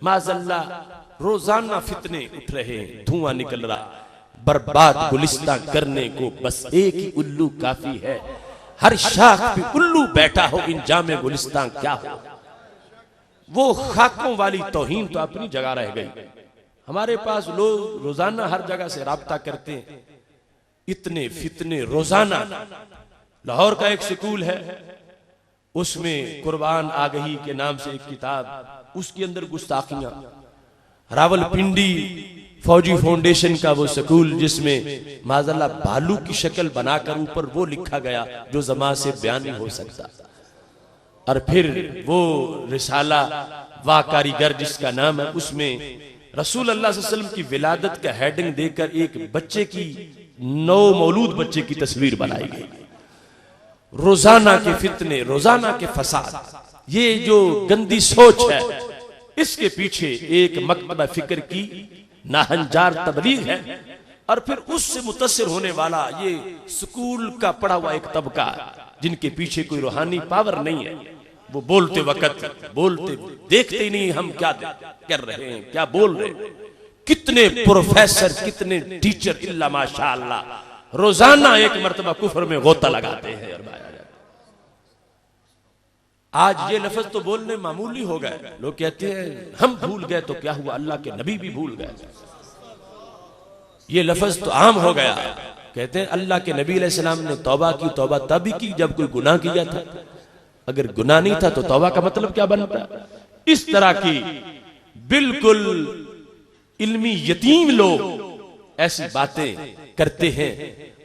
माज़अल्लाह रोजाना फितने उठ रहे हैं, धुआं निकल रहा, बर्बाद गुलिस्तां करने को बस एक ही उल्लू काफी है। हर शाख पे उल्लू बैठा हो, इंजाम गुलिस्तां क्या हो। वो खाकों वाली तौहीन तो अपनी जगह रह गई। हमारे पास लोग रोजाना हर जगह से राब्ता करते हैं, इतने फितने रोजाना। लाहौर का एक स्कूल है, उसमें कुर्बान आगही के नाम से एक किताब, उसके अंदर गुस्ताखियां। रावलपिंडी फौजी फाउंडेशन का वो स्कूल जिसमें माज़अल्लाह भालू की शक्ल बनाकर ऊपर वो लिखा गया जो ज़मा से बयान नहीं हो सकता। और फिर वो रिसाला वा कारीगर जिसका नाम है, उसमें रसूल अल्लाह सल्लल्लाहु अलैहि वसल्लम की विलादत का हेडिंग देकर एक बच्चे की, नौ मौलूद बच्चे की तस्वीर बनाई गई। रोजाना के फितने, रोजाना के फसाद, ये जो गंदी सोच है, इसके पीछे एक मकतबा फिक्र की नाहंजार तबलीग है। और फिर उससे मुतासिर होने वाला ये स्कूल का पढ़ा हुआ एक तबका, जिनके पीछे कोई रूहानी पावर नहीं है। वो बोलते वक्त बोलते देखते ही नहीं हम क्या कर रहे हैं, क्या बोल रहे हैं। कितने प्रोफेसर, कितने टीचर, इल्ला माशाअल्लाह रोजाना एक मर्तबा कुफ्र में गोता लगाते हैं। आज ये लफ्ज तो बोलने मामूली हो गए। लोग कहते हैं हम भूल गए तो क्या हुआ, अल्लाह के नबी भी भूल गए। ये लफ्ज तो आम हो गया। कहते हैं अल्लाह के नबी अलैहिस्सलाम ने तौबा की, तौबा तभी की जब कोई गुनाह किया था। अगर गुनाह नहीं था तो तौबा का मतलब क्या बनता। इस तरह की बिल्कुल इल्मी यतीम लोग ऐसी बातें करते हैं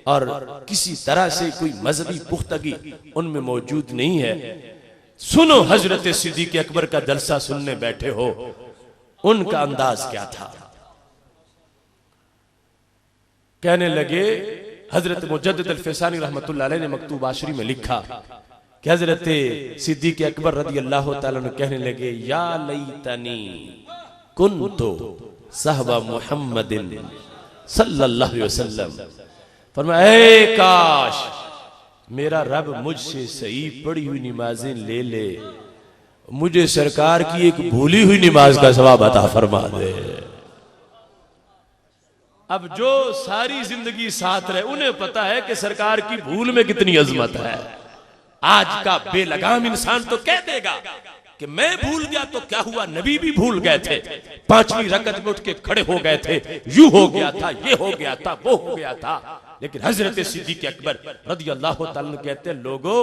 और किसी तरह से कोई मजहबी पुख्तगी उनमें मौजूद नहीं है। सुनो, हजरत सिद्दीक़ अकबर का जलसा सुनने बैठे हो, उनका अंदाज क्या था। कहने लगे, हजरत मुजद्दिद अल-फ़िसानी रहमतुल्लाह अलैह ने मकतूब आशरी में लिखा कि हजरत सिद्दीक़ अकबर रज़ियल्लाहु ताला अन्हु कहने लगे, या लैतनी कुन्तु सहबा मुहम्मदिन सल्लल्लाहु अलैहि वसल्लम। फरमाया, ऐ काश मेरा रब मुझसे सही पढ़ी हुई नमाजें ले ले, मुझे सरकार की एक भूली हुई नमाज का सवाब अता फरमा दे। अब जो सारी जिंदगी साथ रहे उन्हें पता है कि सरकार की भूल में कितनी अजमत है। आज का बेलगाम इंसान तो कह देगा कि मैं भूल गया तो क्या हुआ, नबी भी भूल गए थे, पांचवी रकत में उठ के खड़े हो गए थे, यूं हो गया था, ये हो गया था, वो हो गया था। लेकिन हजरत सिद्दीक़ अकबर रज़ियल्लाहु ताला अन्हु कहते हैं, लोगों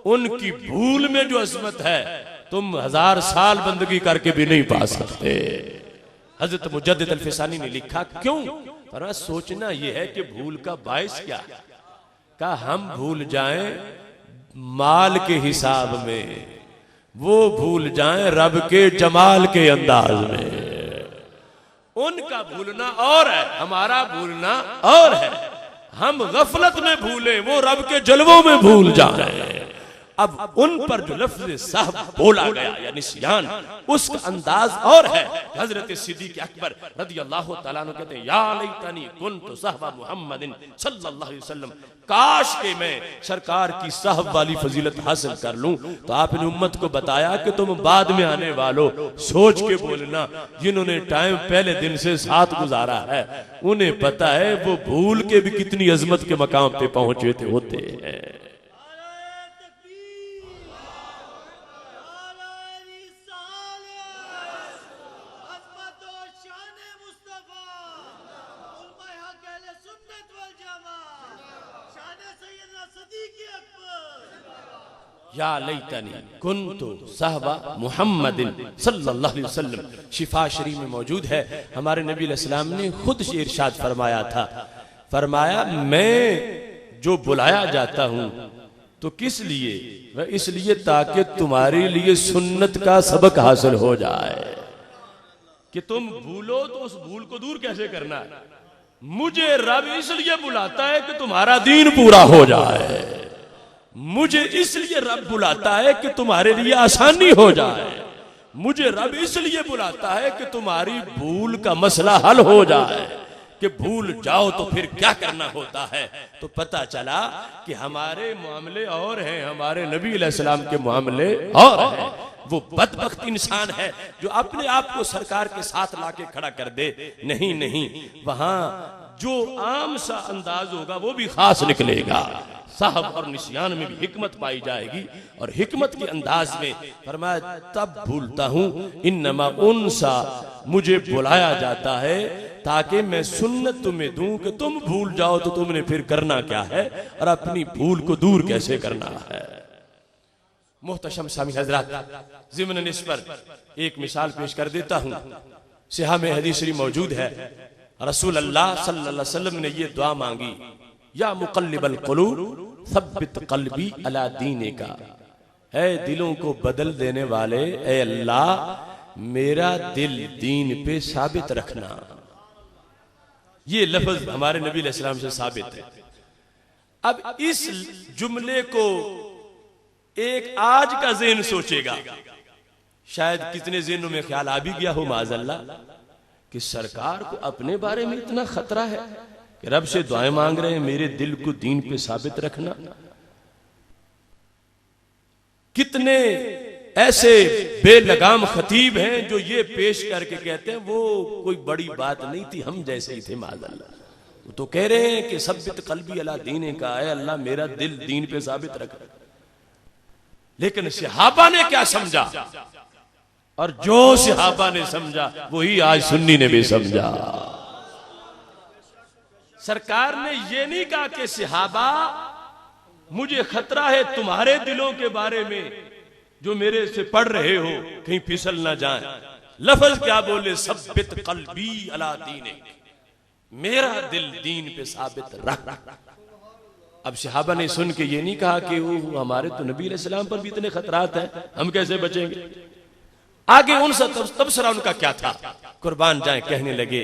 उनकी भूल में जो अजमत है तुम 1000 साल बंदगी करके भी नहीं पा सकते। हजरत मुजद्दिद अल-फ़िसानी ने लिखा, क्यों? पर सोचना यह है कि भूल का बायस क्या है। का हम भूल जाएं माल के हिसाब में, वो भूल जाएं रब के जमाल के अंदाज में। उनका भूलना और है, हमारा भूलना और है। हम गफलत में भूले, वो रब के जलवों में भूल जाएं। अब उन पर जो लफ्ज़ साहब बोला गया या निस्यान, उसका अंदाज और है। हजरत सिद्दीक़ अकबर रज़ियल्लाहु ताला अन्हु कहते हैं, या लैतनी कुन्तु सहबा मुहम्मदिन सल्लल्लाहु अलैहि वसल्लम, काश के मैं सरकार की साहब वाली फजीलत हासिल कर लूं। तो आपने उम्मत को बताया कि तुम बाद में आने वालों सोच के बोलना, जिन्होंने टाइम पहले दिन से साथ गुजारा है उन्हें पता है वो भूल के भी कितनी अजमत के मकाम पे पहुंचे थे होते हैं। या लैतनी कुन्तु सहबा मुहम्मदिन सल्लल्लाहु अलैहि वसल्लम। शिफा शरीफ में मौजूद है, हमारे नबी अलैहिस्सलाम ने खुद से इरशाद फरमाया था, फरमाया मैं जो बुलाया जाता हूं तो किस लिए? वह इसलिए ताकि तुम्हारे लिए सुन्नत का सबक हासिल हो जाए। कि तुम भूलो तो उस भूल को दूर कैसे करना है। मुझे रब इसलिए बुलाता है कि तुम्हारा दीन पूरा हो जाए। मुझे इसलिए रब बुलाता है कि तुम्हारे लिए आसानी हो जाए। मुझे रब इसलिए बुलाता है कि तुम्हारी भूल का मसला हल हो जाए। कि भूल जाओ तो फिर क्या करना होता है, तो पता चला कि हमारे मामले और हैं, हमारे नबी अलैहिस्सलाम के मामले और हैं। वो बदबख्त इंसान है जो अपने आप को सरकार के साथ लाके खड़ा कर दे। नहीं नहीं, वहां जो आम सा अंदाज होगा वो भी खास निकलेगा। साहब और निस्यान में भी हिकमत पाई जाएगी, और हिकमत के अंदाज में फरमाया तब भूलता हूं इन्नमा उनसा, मुझे बुलाया जाता है ताकि मैं सुन्नत तुम्हें दूं कि तुम भूल जाओ तो तुमने फिर करना क्या है और अपनी भूल को दूर कैसे करना है। मोहतशम सामी हजरात, ज़िम्न इस पर एक मिसाल पेश कर देता हूं। सिहा में हदीस शरीफ मौजूद है, रसूल अल्लाह सल्लल्लाहु अलैहि वसल्लम ने ये दुआ मांगी, या मुक़ल्लिबल क़ुलूब सब्बित क़ल्बी अला दीनिका, है दिलों को बदल देने वाले, ए अल्लाह मेरा दिल दीन पे साबित रखना। ये लफ्ज हमारे नबी अलैहि सलाम से साबित है। अब इस जुमले को एक आज का ज़हन सोचेगा, शायद कितने ज़हनों में ख्याल आ भी गया हो माज़अल्लाह कि सरकार को अपने बारे में इतना खतरा है कि रब से दुआएं मांग रहे हैं मेरे दिल को दीन पे साबित रखना। कितने ऐसे बेलगाम खतीब हैं जो ये पेश करके कहते हैं वो कोई बड़ी बात नहीं थी, हम जैसे ही थे माज़अल्लाह। वो तो कह रहे हैं कि सब्बित क़ल्बी अला दीने का, है अल्लाह मेरा दिल दीन पे साबित रख। लेकिन सहाबा ने क्या समझा, और जो सहाबा ने समझा वही आज सुन्नी ने भी समझा। सरकार ने ये नहीं कहा कि सहाबा मुझे खतरा है तुम्हारे दिलों के बारे में जो मेरे से पढ़ रहे हो कहीं फिसल ना जाए। लफ्ज क्या बोले, सब्बित क़ल्बी अला दीने, मेरा दिल दीन पे साबित रख। अब सहाबा ने सुन के ये नहीं कहा कि वो हमारे तो नबी अलैहिस्सलाम पर भी इतने खतरात हैं, हम कैसे बचेंगे। आगे उनसे तबसरा उनका क्या था, कुर्बान जाए, कहने लगे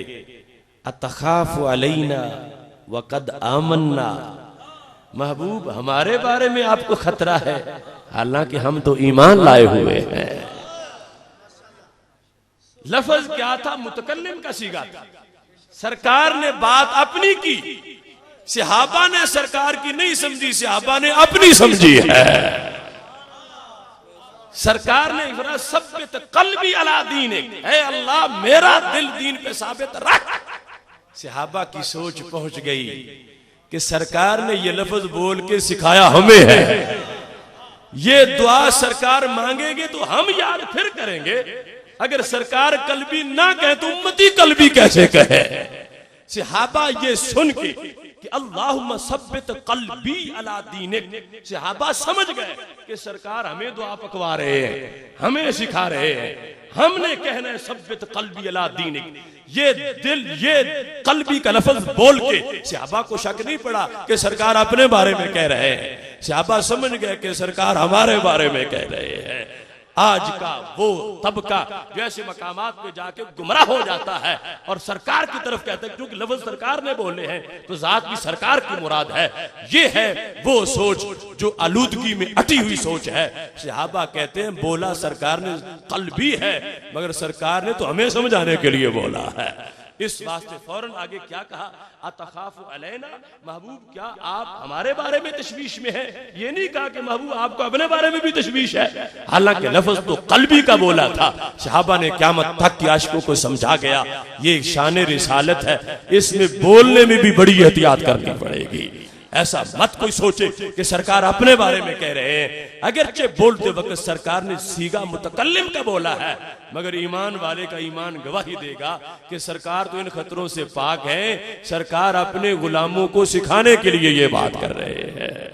अतखाफु अलैना वक़द आमन्ना, महबूब हमारे बारे में आपको खतरा है हालांकि हम तो ईमान लाए हुए हैं। लफ्ज क्या था, मुतकल्लिम का सीगा था। सरकार ने बात अपनी की, सहाबा ने सरकार की नहीं समझी, सहाबा ने अपनी समझी है। सरकार ने सब्बित क़ल्बी अला दीनिक, है अल्लाह मेरा दिल दीन पे साबित रख। सहाबा की सोच पहुंच गई कि सरकार ने ये लफ्ज बोल के सिखाया हमें है, ये दुआ सरकार मांगेगे तो हम याद फिर करेंगे, अगर सरकार कल्बी ना कहे तो उम्मती कल्बी कैसे कहे। सहाबा ये सुन के कि अल्लाहुम्मा सब्बित क़ल्बी अला दीनिक, सहाबा समझ गए कि सरकार हमें दुआ पकवा रहे हैं, हमें सिखा रहे हैं, हमने कहना है सब्बित क़ल्बी अला दीनिक। ये दिल, ये कल्बी का लफ्ज बोल के सहाबा को शक नहीं पड़ा कि सरकार अपने बारे में कह रहे हैं, सहाबा समझ गए कि सरकार हमारे बारे में कह रहे हैं। आज का वो तबका जो ऐसे मकामात पे जाके गुमराह हो जाता है और सरकार की तरफ कहता है, क्योंकि लफ्ज सरकार ने बोले हैं तो जात भी सरकार की मुराद है। ये है वो सोच जो आलूदगी में अटी हुई सोच है। सहाबा कहते हैं बोला सरकार ने कल्बी है, मगर सरकार ने तो हमें समझाने के लिए बोला है। इस वास्ते फौरन आगे क्या कहा, अतखाफु अलैना, महबूब क्या आप हमारे बारे में तशवीश में है। ये नहीं कहा कि महबूब आपको अपने बारे में भी तशवीश है, हालांकि लफ्ज तो कल्बी का बोला था। सहाबा ने क़यामत तक के आशिकों को समझा गया ये शान रिसालत है, इसमें बोलने में भी बड़ी एहतियात करनी पड़ेगी। ऐसा मत कोई सोचे कि सरकार अपने बारे में कह रहे हैं, अगरचे बोलते वक्त सरकार ने सीगा मुतकल्लिम का बोला है, मगर ईमान वाले का ईमान गवाही देगा कि सरकार तो इन खतरों से पाक है। सरकार अपने गुलामों को सिखाने के लिए ये बात कर रहे हैं।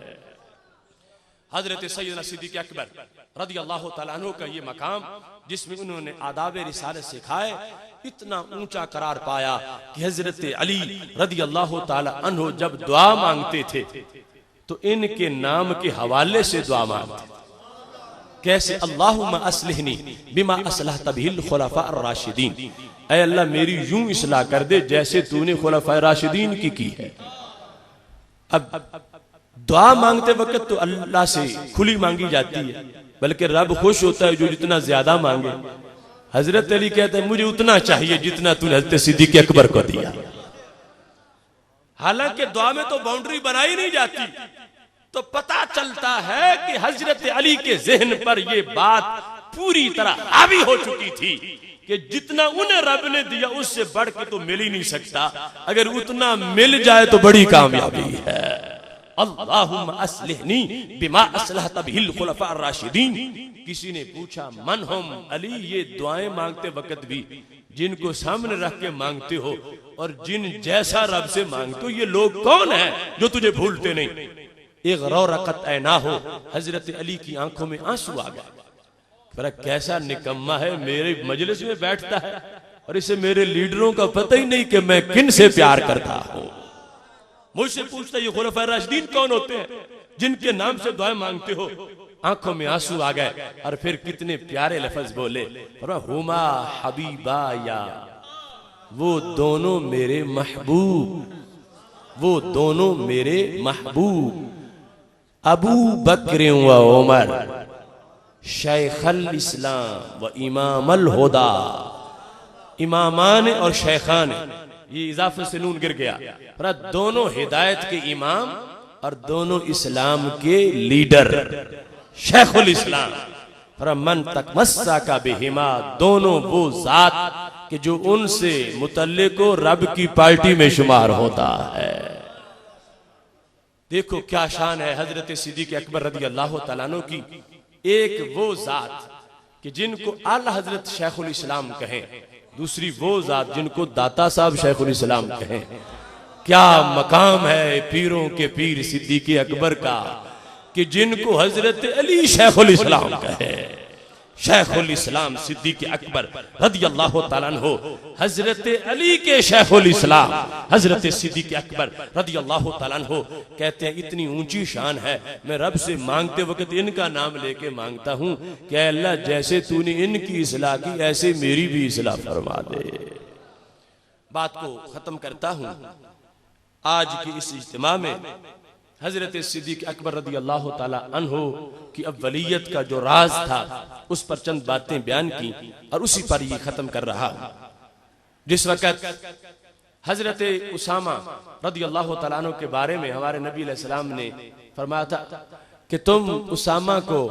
हजरत सैयदना सिद्दीक़ अकबर रज़ियल्लाहु तआला अन्हु का ये मकाम जिसमें उन्होंने आदाब रिसालत सिखाए, इतना ऊंचा करार पाया कि हजरत अली रज़ियल्लाहु तआला अन्हु जब दुआ मांगते थे तो इनके नाम के हवाले से दुआ मांगते। कैसे, अल्लाहुम्मा अस्लिहनी बिमा असलहत बिहिल खुलफा ar-राशिदीन, ऐ अल्लाह मेरी यूं इस्लाह कर दे जैसे तूने खुलफा राशिदीन की है। अब दुआ मांगते वक्त तो अल्लाह से खुली मांगी जाती है, बल्कि रब खुश होता है जो जितना ज्यादा मांगे। हजरत अली कहते हैं मुझे उतना चाहिए जितना तूने हजरत सिद्दीक़ अकबर को दिया। हालांकि दुआ में तो बाउंड्री बनाई नहीं जाती। तो पता चलता है कि हजरत अली के जहन पर यह बात पूरी तरह हावी हो चुकी थी कि जितना उन्हें रब ने दिया उससे बढ़ के तो मिल ही नहीं सकता, अगर उतना मिल जाए तो बड़ी कामयाबी है। अल्लाहुम्मा अस्लिहनी बिमा अस्लहत बिहिल खुलफा राशिदीन। किसी ने पूछा मन हम अली, ये दुआएं मांगते वक्त भी जिनको सामने रख के मांगते हो और जिन जैसा रब से मांगते हो, ये लोग कौन है जो तुझे भूलते नहीं? एक रौरकत ऐना हो, हजरत अली की आंखों में आंसू आ गए। पर कैसा निकम्मा है, मेरे मजलिस में बैठता है और इसे मेरे लीडरों का पता ही नहीं कि मैं किन से प्यार करता हूं। मुझसे पूछता ये खुलफाए राशिदीन कौन होते हैं जिनके नाम से दुआएं मांगते हो? आंखों में आंसू आ गए और फिर कितने प्यारे लफ्ज बोले, हुमा हबीबा या, वो दोनों मेरे महबूब, वो दोनों मेरे महबूब, अबू बकर व उमर शेखल इस्लाम व इमामल हुदा। इमामान और शेखान, ये इजाफे से नून गिर गया, दोनों हिदायत के इमाम और दोनों इस्लाम के लीडर, शेखुल इस्लाम। मन तक मस्सा का बेहिमा, दोनों वो जात कि जो उनसे मुतल्लिक को रब की पार्टी में शुमार होता है। देखो क्या शान है हजरत सिद्दीक़ अकबर रज़ी अल्लाह तआला अन्हु की। एक वो जात कि जिनको आला हजरत शेखुल इस्लाम कहें, दूसरी वो जात जिनको दाता साहब शेखुल इस्लाम कहें। क्या मकाम है पीरों के पीर सिद्दीक़ अकबर का कि जिनको हजरत अली शेखुल इस्लाम कहे। शेखुल इस्लाम सिद्दीक़ अकबर रज़ियल्लाहु ताला अन्हु, हजरत अली के शेखुल इस्लाम हजरत सिद्दीक़ अकबर रज़ियल्लाहु ताला अन्हु कहते हैं इतनी ऊंची शान है, मैं रब से मांगते वक्त इनका नाम लेके मांगता हूं कि अल्लाह जैसे तूने इनकी इस्लाह की ऐसे मेरी भी इस्लाह फरमा दे। बात को खत्म करता हूं। आज के इस इज्तिमा में हजरत सिद्दीक़ अकबर रज़ियल्लाहु ताला अन्हु की अव्वलियत का जो राज था उस पर चंद बातें बयान की और उसी पर ये खत्म कर रहा। जिस वक्त हजरत उसामा रज़ियल्लाहु ताला अन्हु के बारे में हमारे नबी अलैहि सलाम ने फरमाया था कि तुम उसामा को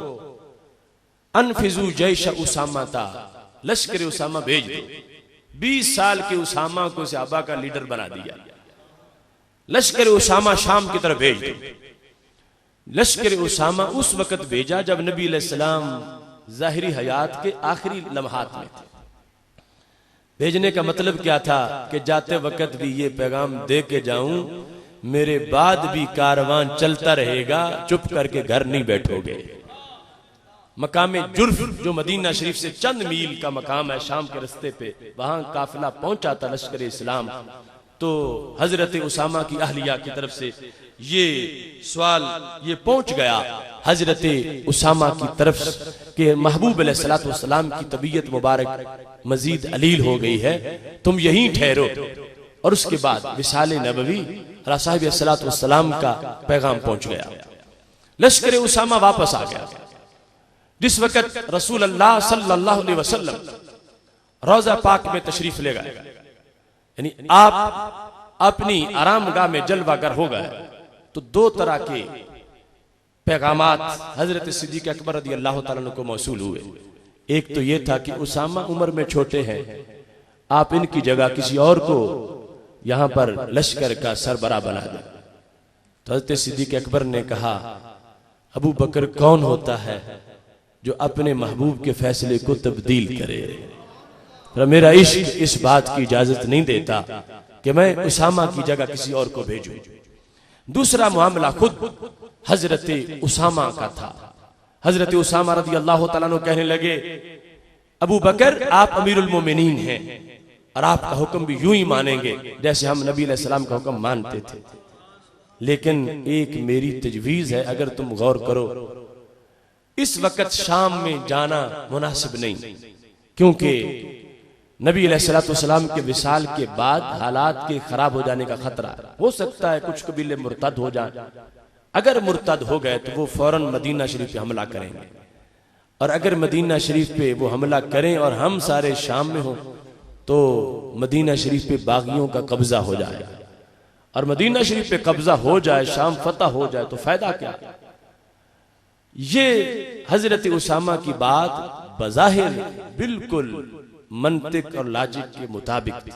अनफिजू जैश उसामा था, लश्कर उसामा भेज दो। 20 साल के उसामा को सहाबा का लीडर बना दिया। लश्कर उसामा शाम की तरफ भेज दो। लश्कर उसामा उस वक्त भेजा जब नबी अलैहिस्सलाम ज़ाहिरी हयात के आखिरी लम्हात में थे। भेजने का मतलब क्या था कि जाते वक्त भी ये पैगाम दे के जाऊं, मेरे बाद भी कारवान चलता रहेगा, चुप करके घर नहीं बैठोगे। मकाम जुर्फ जो मदीना शरीफ से चंद मील का मकाम है शाम के रास्ते पे, वहां काफिला पहुंचा था लश्कर इस्लाम। तो हजरत उसामा की अहलिया की तरफ से ये सवाल ये पहुंच गया हजरत उसामा की तरफ के महबूब अलैहिस्सलातु वस्सलाम की तबीयत मुबारक मजीद अलील हो गई है, तुम यहीं ठहरो। और उसके बाद विसाले नबवी साहिब अलैहिस्सलातु वस्सलाम का पैगाम पहुंच गया। लश्कर उसामा वापस आ गया। जिस वक्त रसूल अल्लाह सल्लल्लाहु अलैहि वसल्लम रोजा पाक में तशरीफ ले गए, यानी आप अपनी आरामगाह में जलवागर हो गए, तो 2 तरह के पैगामात हजरत सिद्दीक़ अकबर रज़ी अल्लाह ताला अन्हु को मौसूल हुए। एक तो ये था कि उसामा उम्र में छोटे हैं, आप इनकी जगह किसी और को यहां पर लश्कर का सरबराह बना दें। तो हजरत सिद्दीक़ अकबर ने कहा, अबू बकर कौन होता है जो अपने महबूब के फैसले को तब्दील करे? मेरा इश्क इस बात की इजाजत नहीं देता कि मैं उसामा की जगह किसी और को भेजूं। दूसरा मामला खुद हजरत उसामा का था। हजरत उसामा रज़ी अल्लाह ताला अन्हु कहने लगे, अबू बकर आप अमीरुल मोमिनीन हैं और आपका हुक्म भी यूं ही मानेंगे जैसे हम नबी अलैहि सलाम का हुक्म मानते थे, लेकिन एक मेरी तजवीज है, अगर तुम गौर करो, इस वक्त शाम में जाना मुनासिब नहीं, क्योंकि नबी अलैहिस्सलाम के विसाल के बाद हालात के खराब हो जाने का खतरा हो सकता है। कुछ कबीले मुर्तद हो जाए, अगर मुर्तद हो गए तो वो फौरन मदीना शरीफ पे हमला करेंगे, और अगर मदीना शरीफ पे वो हमला करें और हम सारे शाम में हो तो मदीना शरीफ पे बागियों का कब्जा हो जाएगा। और मदीना शरीफ पे कब्जा हो जाए, शाम फतह हो जाए तो फायदा क्या। ये हजरत उसामा की बात बज़ाहिर बिल्कुल मंतिक और लॉजिक के मुताबिक थी।